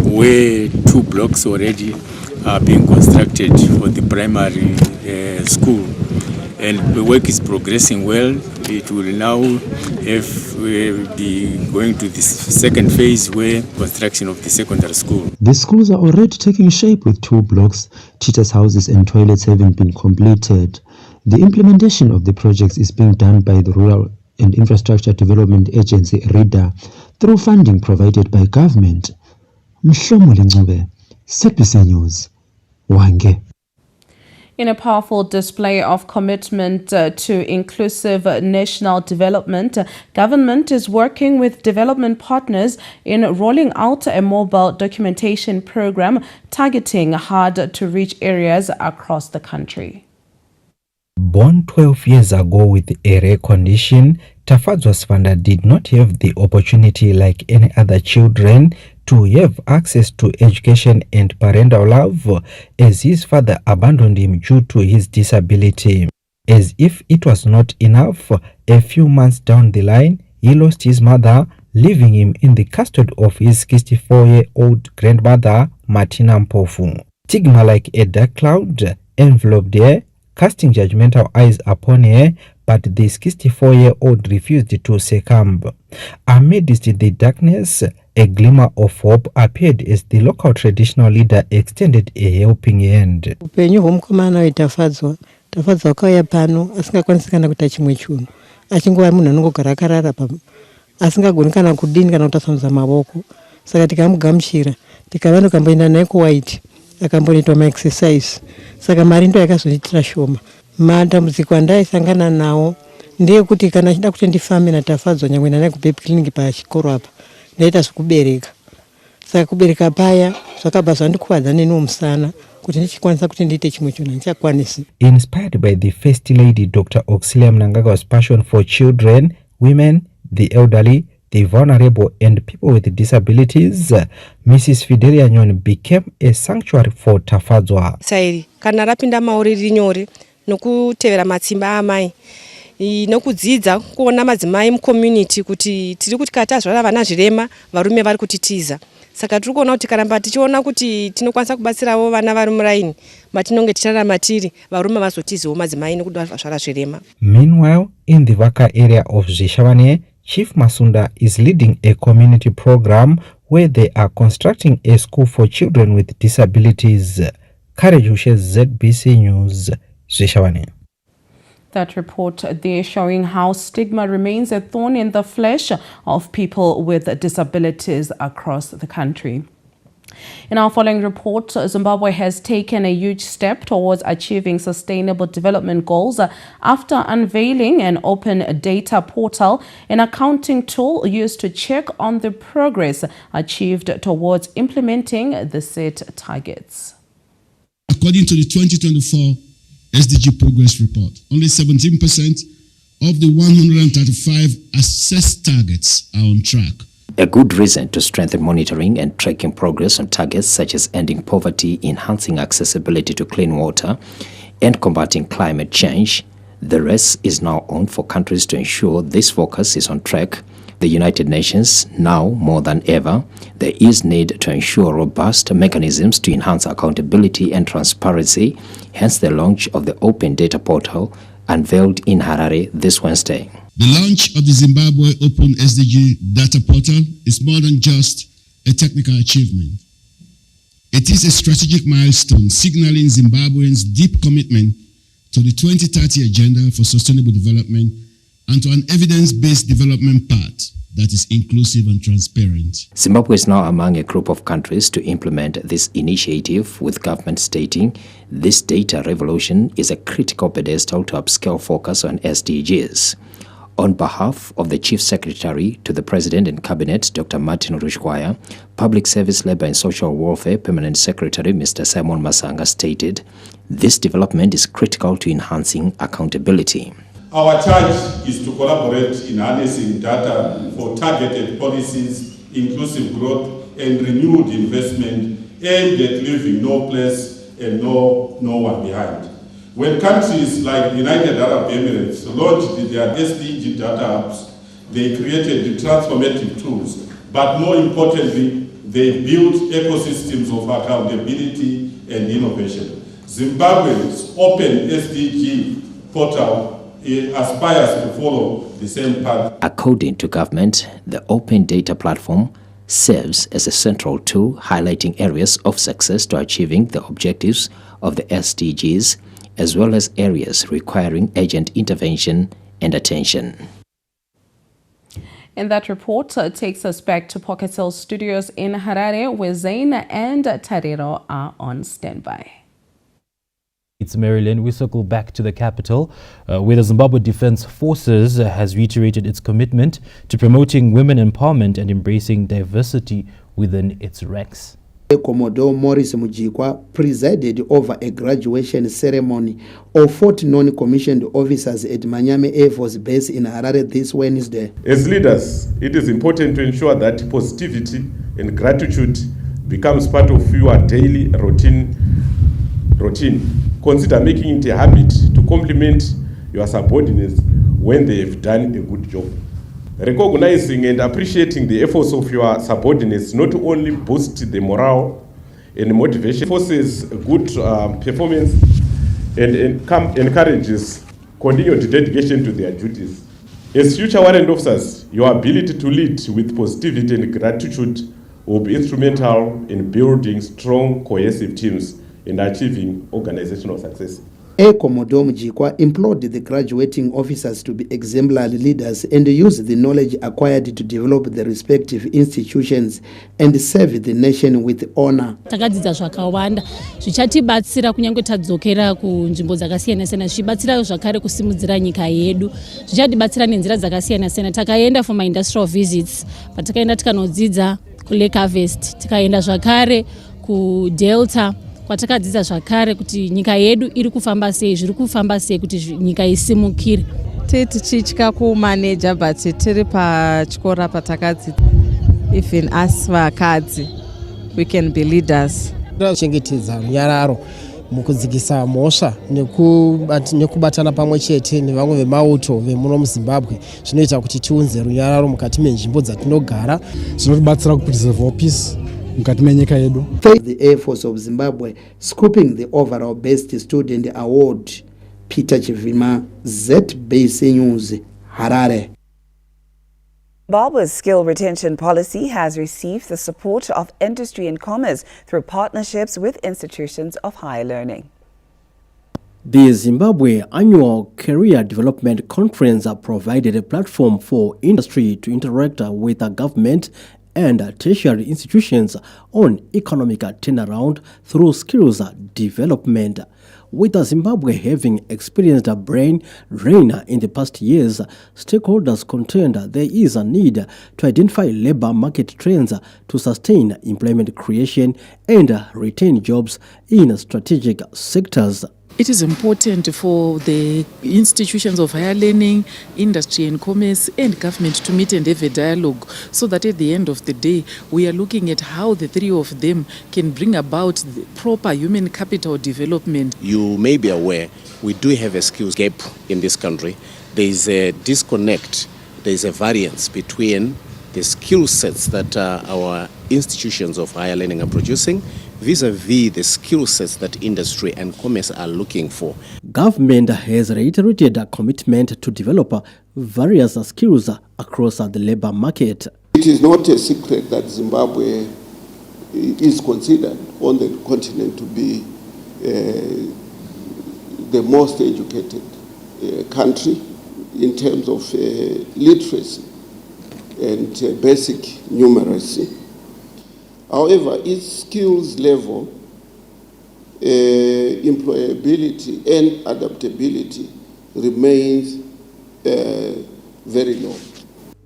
where 2 blocks already are being constructed for the primary school. and the work is progressing well. It will now be going to this second phase where construction of the secondary school. The schools are already taking shape with 2 blocks, teachers' houses and toilets having been completed. The implementation of the projects is being done by the Rural and Infrastructure Development Agency, RIDA, through funding provided by government. Mhlomuli Ncube, ZBC News, Hwange. In a powerful display of commitment to inclusive national development, government is working with development partners in rolling out a mobile documentation program targeting hard-to-reach areas across the country. Born 12 years ago with a rare condition, Tafadzwa's father did not have the opportunity like any other children to have access to education and parental love, as his father abandoned him due to his disability. As if it was not enough, a few months down the line, he lost his mother, leaving him in the custody of his 64-year-old grandmother, Martina Mpofu. Stigma like a dark cloud enveloped her, casting judgmental eyes upon her, but the 64-year-old refused to succumb. Amidst the darkness, a glimmer of hope appeared as the local traditional leader extended a helping hand. Upenyu hwomukomana waitafadzwa wakauya pano asingakwanisi kana kuita chimwe chinhu, achingova munhu anongogara akarara asingagoni kana kudini kana kutasamudza mavoko. Saka tikamugamuchira tikava nokamboenda naye kuwaiti akamboitwa maexercise. Saka mari ndo yakazondiitira shoma. Matambudziko andaisangana nawo ndeyekuti kana achida kuti ndifambe naTafadzwa nyangwe naye kubaby clinic pachikoro apa ndaita zvekubereka. Saka kubereka paya zvakabva zvandikuvadza neniwo musana kuti ndichikwanisa kuti ndiite chimwe chinhu handichakwanisi. Inspired by the First Lady Dr. Auxilia Mnangagwa's passion for children, women, the elderly, the vulnerable and people with disabilities, Mrs. Fidelia Nyon became a sanctuary for Tafadzwa. Sairi kana rapinda mauri rinyore nokutevera matsimba amai nokudzidza kuona madzimai mucommunity kuti tiri kuti katazvara vana zvirema varume vari kutitiza. Saka tiri kuona kuti karamba tichiona kuti tinokwanisa kubatsirawo vana vari muraini matinonge tichararama tiri varume vazotiziwo madzimai nokudazvara zvirema. Meanwhile, in the Vaka area of Zhishavane, Chief Masunda is leading a community program where they are constructing a school for children with disabilities. Courage Ushes, ZBC News, Zhishavane. That report there showing how stigma remains a thorn in the flesh of people with disabilities across the country. In our following report, Zimbabwe has taken a huge step towards achieving sustainable development goals after unveiling an open data portal, an accounting tool used to check on the progress achieved towards implementing the set targets. According to the 2024 SDG Progress Report, only 17% of the 135 assessed targets are on track. A good reason to strengthen monitoring and tracking progress on targets such as ending poverty, enhancing accessibility to clean water, and combating climate change. The race is now on for countries to ensure this focus is on track. The United Nations, now more than ever, there is need to ensure robust mechanisms to enhance accountability and transparency, hence the launch of the Open Data Portal unveiled in Harare this Wednesday. The launch of the Zimbabwe Open SDG Data Portal is more than just a technical achievement. It is a strategic milestone signaling Zimbabweans' deep commitment to the 2030 Agenda for Sustainable Development and to an evidence-based development path that is inclusive and transparent. Zimbabwe is now among a group of countries to implement this initiative, with government stating this data revolution is a critical pedestal to upscale focus on SDGs. On behalf of the Chief Secretary to the President and Cabinet, Dr. Martin Rushkwaya, Public Service, Labour and Social Welfare Permanent Secretary, Mr. Simon Masanga, stated, this development is critical to enhancing accountability. Our charge is to collaborate in harnessing data for targeted policies, inclusive growth, and renewed investment aimed at leaving no place and no one behind. When countries like the United Arab Emirates launched their SDG data apps, they created the transformative tools, but more importantly, they built ecosystems of accountability and innovation. Zimbabwe's Open SDG portal aspires to follow the same path. According to government, the open data platform serves as a central tool highlighting areas of success to achieving the objectives of the SDGs, as well as areas requiring urgent intervention and attention. And that report takes us back to Pocket Hill Studios in Harare, where Zain and Tariro are on standby. It's Maryland. We circle back to the capital, where the Zimbabwe Defense Forces has reiterated its commitment to promoting women empowerment and embracing diversity within its ranks. Commodore Maurice Mujikwa presided over a graduation ceremony of 40 non-commissioned officers at Manyame Air Force Base in Harare this Wednesday. As leaders, it is important to ensure that positivity and gratitude becomes part of your daily routine. Consider making it a habit to compliment your subordinates when they have done a good job. Recognizing and appreciating the efforts of your subordinates not only boosts the morale and motivation, forces good performance and encourages continued dedication to their duties. As future warrant officers, your ability to lead with positivity and gratitude will be instrumental in building strong, cohesive teams and achieving organizational success. Air Commodore Mujikwa implored the graduating officers to be exemplary leaders and use the knowledge acquired to develop the respective institutions and serve the nation with honor. Takadzidza zvakawanda zvichatibatsira kunyange tadzokera kunzvimbo dzakasiyana-siyana zvichibatsira zvakare kusimudzira nyika yedu zvichatibatsira nenzira dzakasiyana-siyana takaenda for my industrial visits patakaenda tikanodzidza kuLake Harvest tikaenda zvakare kuDelta kwatakadzidza zvakare kuti nyika yedu iri kufamba sei zviri kufamba sei kuti nyika isimukire tichitya kumaneja but tiri pachikora patakadzidza even us vakadzi we can be leaders. Chengetedza runyararo mukudzikisa mhosva nekubatana pamwe chete nevamwe vemauto vemuno muZimbabwe zvinoita kuti tiunze runyararo mukati menzvimbo dzatinogara zvinotibatsira kupreserve peace mukati menyika yedu. The Air Force of Zimbabwe scooping the overall best student award. Peter Chivima, ZBC News, Harare. Zimbabwe's skill retention policy has received the support of industry and commerce through partnerships with institutions of higher learning. The Zimbabwe Annual Career Development Conference provided a platform for industry to interact with the government and tertiary institutions on economic turnaround through skills development. With Zimbabwe having experienced a brain drain in the past years, stakeholders contend there is a need to identify labor market trends to sustain employment creation and retain jobs in strategic sectors. It is important for the institutions of higher learning, industry and commerce and government to meet and have a dialogue so that at the end of the day we are looking at how the three of them can bring about the proper human capital development. You may be aware we do have a skills gap in this country. There is a disconnect, there is a variance between the skill sets that our institutions of higher learning are producing vis-a-vis the skill sets that industry and commerce are looking for. Government has reiterated a commitment to develop various skills across the labor market. It is not a secret that Zimbabwe is considered on the continent to be the most educated country in terms of literacy and basic numeracy. However, its skills level, employability and adaptability remains very low.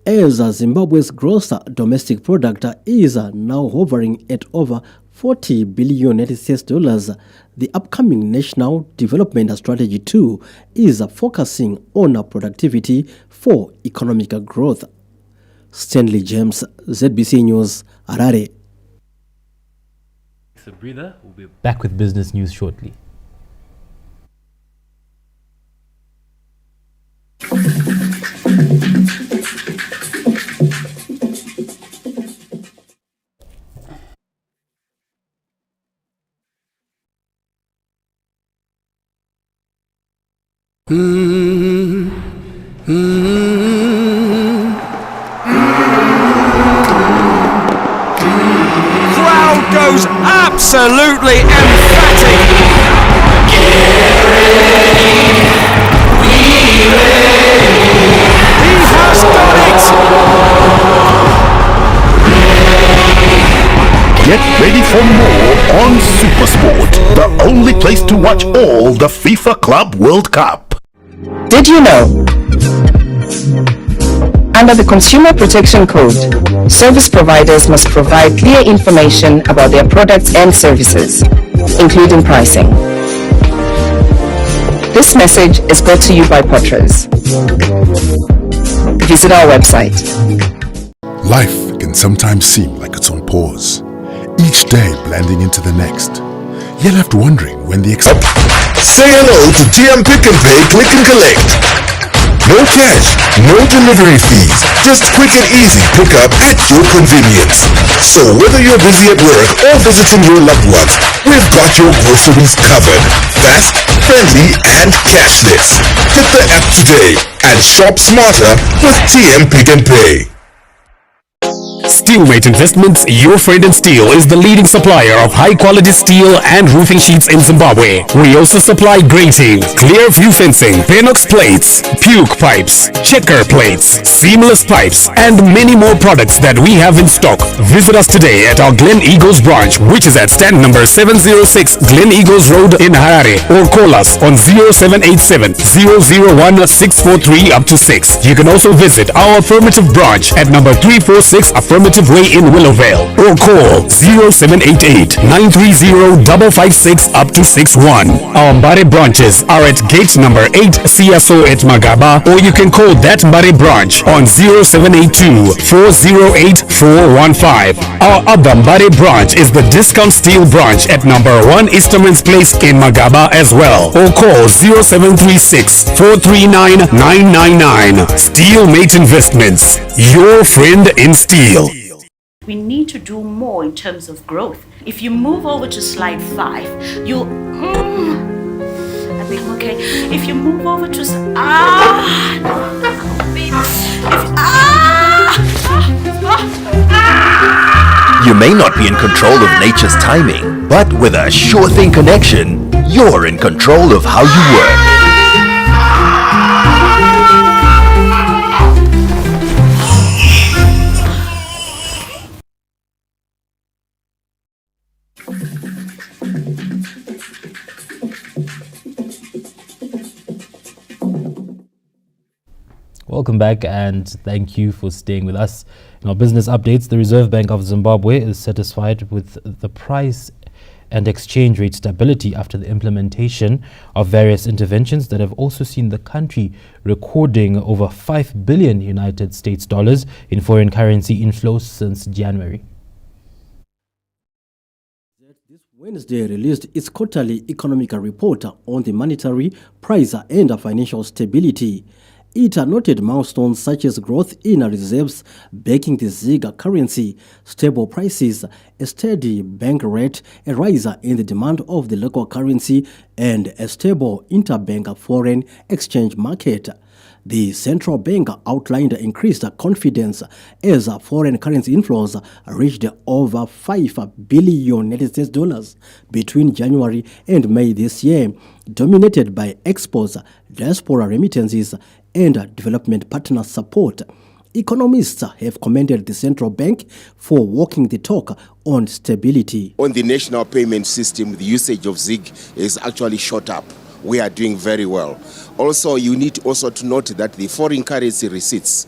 As Zimbabwe's gross domestic product is now hovering at over $40 billion, the upcoming National Development Strategy 2 is focusing on productivity for economic growth. Stanley James, ZBC News, Harare. A breather. We'll be back with business news shortly. Mm. Crowd goes absolutely emphatic. He has done it. Get ready for more on Supersport, the only place to watch all the FIFA Club World Cup. Did you know? Under the Consumer Protection Code, service providers must provide clear information about their products and services, including pricing. This message is brought to you by Potters. Visit our website. Life can sometimes seem like it's on pause, each day blending into the next. You're left wondering when the Say hello to TM Pick and Pay Click and Collect. No cash, no delivery fees, just quick and easy pickup at your convenience. So whether you're busy at work or visiting your loved ones, we've got your groceries covered. Fast, friendly, and cashless. Get the app today and shop smarter with TM Pick and Pay. Steelmate Investments, your friend in steel, is the leading supplier of high-quality steel and roofing sheets in Zimbabwe. We also supply grating, clear view fencing, Penox plates, puke pipes, checker plates, seamless pipes, and many more products that we have in stock. Visit us today at our Glen Eagles branch, which is at stand number 706 Glen Eagles Road in Harare, or call us on 0787 001 643 up to 6. You can also visit our affirmative branch at number 346 Affirmative Way in Willowvale, or call 0788 930 556 up to 61. Our Mbare branches are at gate number 8 CSO at Magaba, or you can call that Mbare branch on 0782 408 415. Our other Mbare branch is the Discount Steel branch at number 1 Easterman's Place in Magaba as well, or call 0736 439 999. Steelmate Investments, your friend in steel. We need to do more in terms of growth. If you move over to slide 5, you'll I think okay. If you move over to You may not be in control of nature's timing, but with a sure thing connection, you're in control of how you work. Welcome back, and thank you for staying with us. In our business updates, the Reserve Bank of Zimbabwe is satisfied with the price and exchange rate stability after the implementation of various interventions that have also seen the country recording over 5 billion United States dollars in foreign currency inflows since January. Wednesday released its quarterly economic report on the monetary, price and financial stability. It noted milestones such as growth in reserves backing the ZiG currency, stable prices, a steady bank rate, a rise in the demand of the local currency, and a stable interbank foreign exchange market. The central bank outlined increased confidence as foreign currency inflows reached over 5 billion United States dollars between January and May this year, dominated by exports, diaspora remittances, and development partner support. Economists have commended the central bank for walking the talk on stability. On the national payment system, the usage of ZiG is actually shot up. We are doing very well. Also, you need also to note that the foreign currency receipts,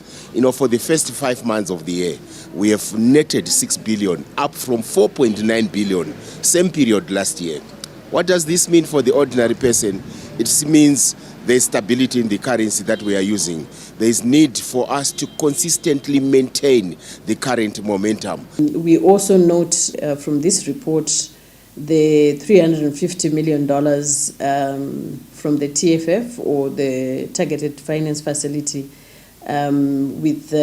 for the first 5 months of the year, we have netted 6 billion, up from 4.9 billion, same period last year. What does this mean for the ordinary person? It means there's stability in the currency that we are using. There is need for us to consistently maintain the current momentum. We also note from this report the $350 million from the TFF, or the Targeted Finance Facility, with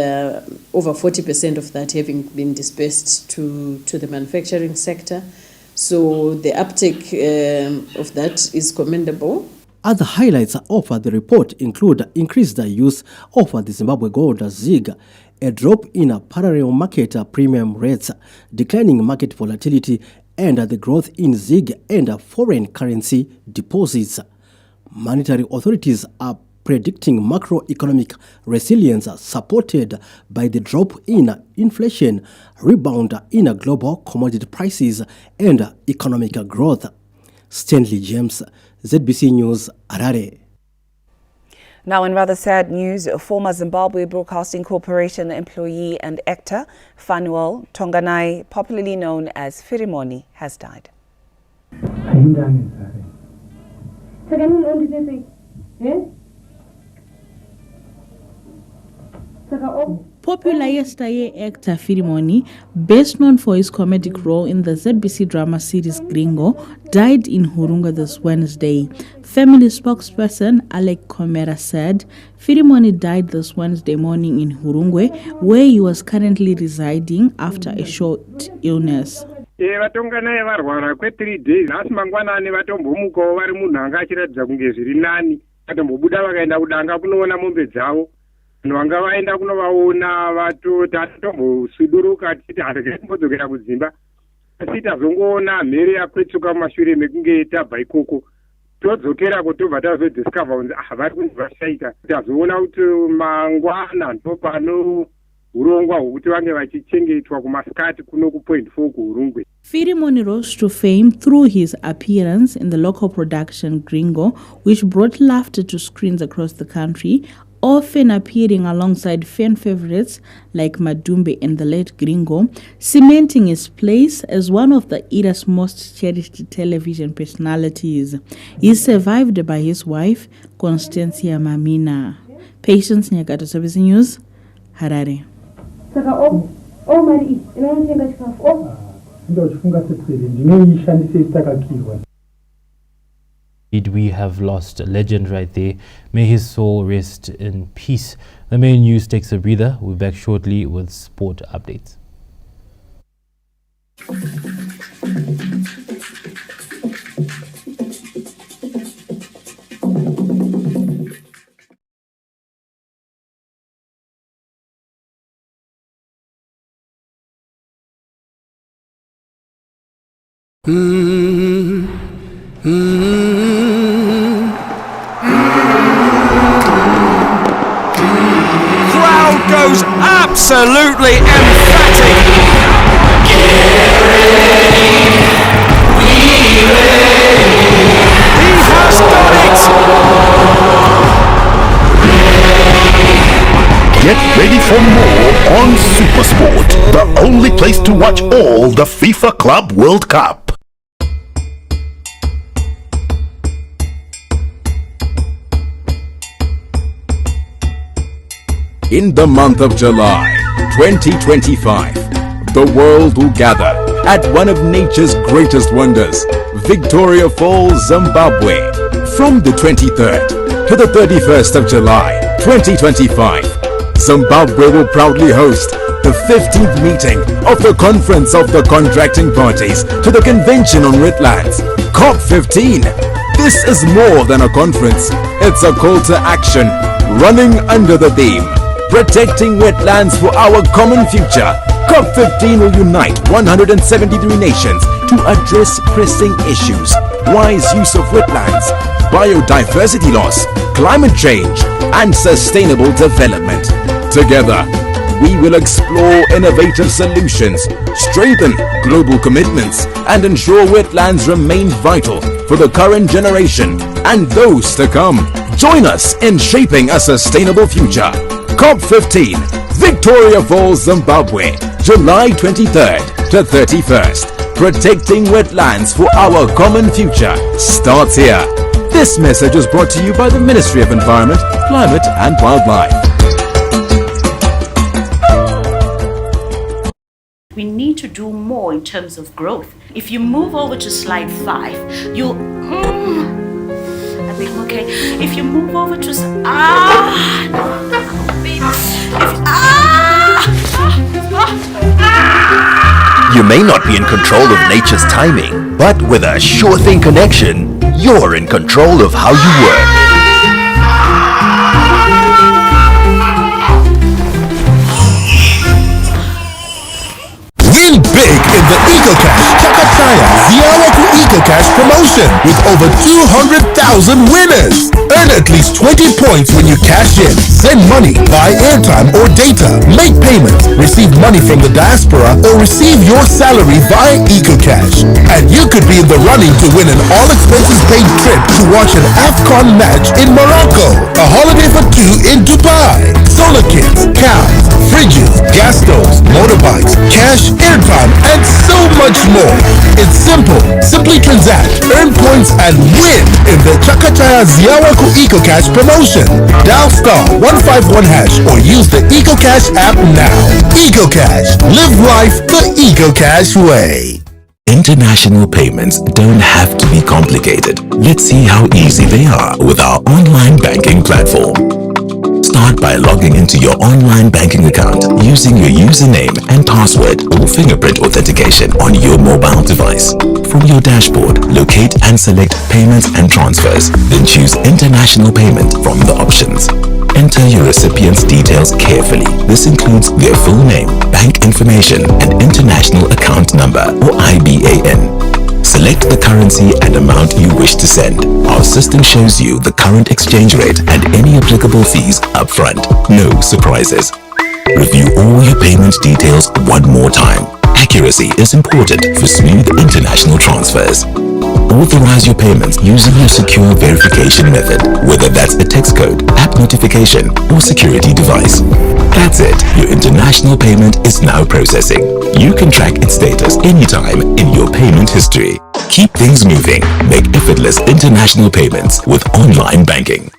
over 40% of that having been dispersed to the manufacturing sector. So the uptake of that is commendable. Other highlights of the report include increased use of the Zimbabwe gold ZiG, a drop in parallel market premium rates, declining market volatility, and the growth in ZiG and foreign currency deposits. Monetary authorities are predicting macroeconomic resilience supported by the drop in inflation, rebound in global commodity prices, and economic growth. Stanley James, ZBC News, Harare. Now, in rather sad news, former Zimbabwe Broadcasting Corporation employee and actor Fanuel Tonganai, popularly known as Fimonyi, has died. Popular yesterday actor Fimonyi, best known for his comedic role in the ZBC drama series Gringo, died in Hurunga this Wednesday. Family spokesperson Alec Komera said Fimonyi died this Wednesday morning in Hurungwe, where he was currently residing after a short illness. Vatonganaye varwara kwe 3 days asi mangwanani vatombomukawo vari munhu anga achiratidza kunge zviri nani vatombobuda vakaenda kudanga kunoona mombe dzavo. Vanhu vanga vaenda kunovaona vatombosviduruka titi hatigari kumbodzokera kudzimba asi tazongoona mhere yapetsuka mumashure mekunge tabva ikoko todzokera tobva tazodiscover kunzi vari kunzi vashaika tazoona kuti mangwana ndopano urongwa hwokuti vange vachichengetwa kumasikati kuno ku.4 kuHurungwe. Fimonyi rose to fame through his appearance in the local production Gringo, which brought laughter to screens across the country, often appearing alongside fan favorites like Madumbe and the late Gringo, cementing his place as one of the era's most cherished television personalities. He is survived by his wife, Constancia Mamina. Patience Gata, Service News, Harare. We have lost a legend right there. May his soul rest in peace. The main news takes a breather. We'll be back shortly with sport updates. Crowd goes absolutely emphatic. He has done it. Get ready for more on Supersport, the only place to watch all the FIFA Club World Cup. In the month of July 2025, the world will gather at one of nature's greatest wonders, Victoria Falls, Zimbabwe. From the 23rd to the 31st of July 2025, Zimbabwe will proudly host the 15th meeting of the Conference of the Contracting Parties to the Convention on Wetlands, COP15. This is more than a conference, it's a call to action, running under the theme, protecting wetlands for our common future. COP15 will unite 173 nations to address pressing issues, wise use of wetlands, biodiversity loss, climate change, and sustainable development. Together, we will explore innovative solutions, strengthen global commitments, and ensure wetlands remain vital for the current generation and those to come. Join us in shaping a sustainable future. COP15, Victoria Falls, Zimbabwe, July 23rd to 31st. Protecting wetlands for our common future starts here. This message was brought to you by the Ministry of Environment, Climate and Wildlife. We need to do more in terms of growth. If you move over to slide 5, you'll... I think, okay. If you move over to... You may not be in control of nature's timing, but with a sure thing connection, you're in control of how you work. Win big in the EcoCash Chakachaya Ziawaku EcoCash promotion with over 200,000 winners. Earn at least 20 points when you cash in. Send money, buy airtime or data, make payments, receive money from the diaspora, or receive your salary via EcoCash. And you could be in the running to win an all-expenses-paid trip to watch an AFCON match in Morocco, a holiday for two in Dubai, solar kits, cows, fridges, gas stoves, motorbikes, cash, airtime, and so much more. It's simple. Simply transact, earn points, and win in the Chakachaya Ziawaku EcoCash promotion. Dial *151# or use the EcoCash app now. EcoCash. Live life the EcoCash way. International payments don't have to be complicated. Let's see how easy they are with our online banking platform. Start by logging into your online banking account using your username and password or fingerprint authentication on your mobile device. From your dashboard, locate and select Payments and Transfers, then choose International Payment from the options. Enter your recipient's details carefully. This includes their full name, bank information, and international account number or IBAN. Select the currency and amount you wish to send. Our system shows you the current exchange rate and any applicable fees upfront. No surprises. Review all your payment details one more time. Accuracy is important for smooth international transfers. Authorize your payments using your secure verification method, whether that's a text code, app notification, or security device. That's it. Your international payment is now processing. You can track its status anytime in your payment history. Keep things moving. Make effortless international payments with online banking.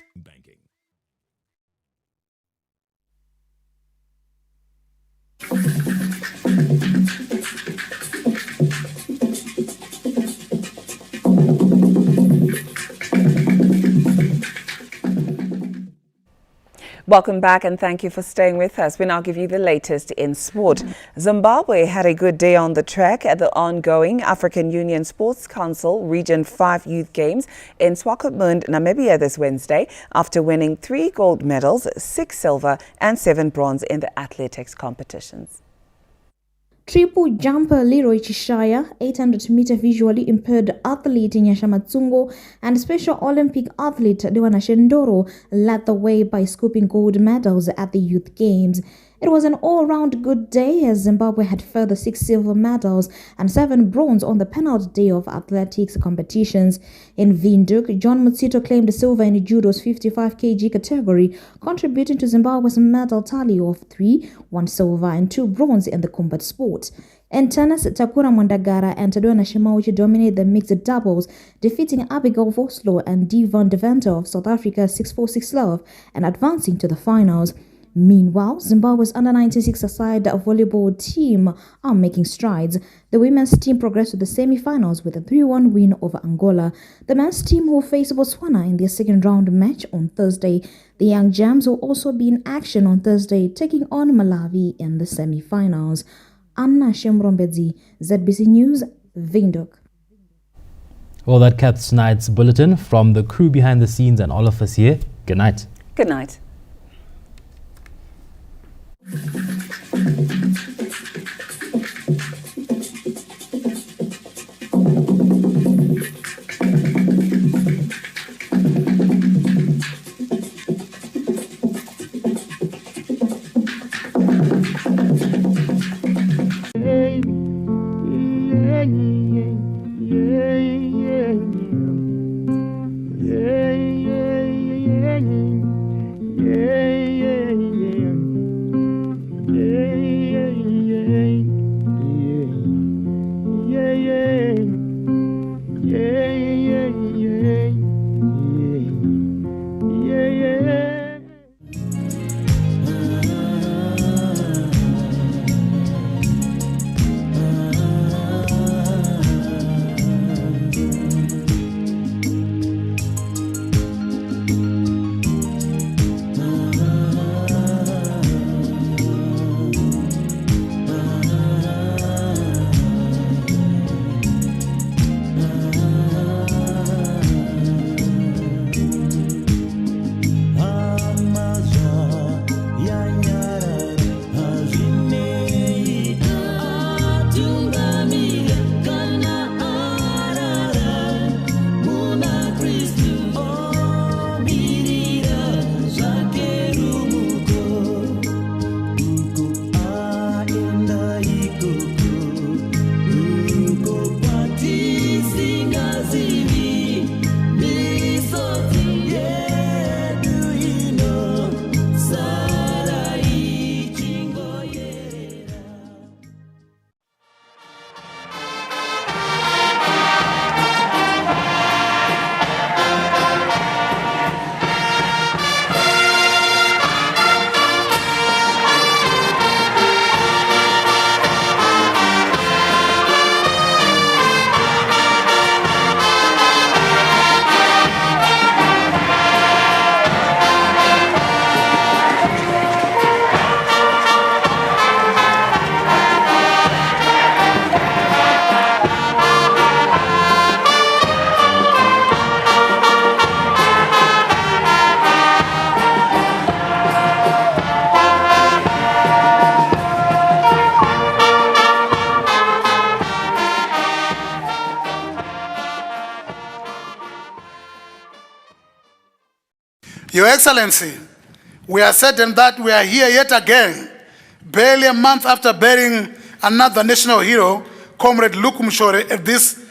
Welcome back and thank you for staying with us. We now give you the latest in sport. Zimbabwe had a good day on the track at the ongoing African Union Sports Council Region 5 Youth Games in Swakopmund, Namibia this Wednesday after winning 3 gold medals, 6 silver and 7 bronze in the athletics competitions. Triple jumper Leroy Chishaya, 800-meter visually impaired athlete Nyasha Matsungo, and Special Olympic athlete Dewana Shendoro led the way by scooping gold medals at the Youth Games. It was an all-round good day as Zimbabwe had further 6 silver medals and 7 bronze on the penultimate day of athletics competitions. In Windhoek, John Mutsito claimed silver in judo's 55 kg category, contributing to Zimbabwe's medal tally of 3, 1 silver and 2 bronze in the combat sport. In tennis, Takura Mondagara and Tadona Shimauchi dominated the mixed doubles, defeating Abigail Vosloo and Devon Deventer of South Africa's 6-4-6 love and advancing to the finals. Meanwhile, Zimbabwe's under-96 side volleyball team are making strides. The women's team progressed to the semi-finals with a 3-1 win over Angola. The men's team will face Botswana in their second-round match on Thursday. The Young Gems will also be in action on Thursday, taking on Malawi in the semi-finals. Anna Shemrombedzi, ZBC News, Windhoek. Well, that caps tonight's bulletin. From the crew behind the scenes and all of us here, good night. Good night. Your Excellency, we are certain that we are here yet again, barely a month after burying another national hero, Comrade Luke Mshore, at this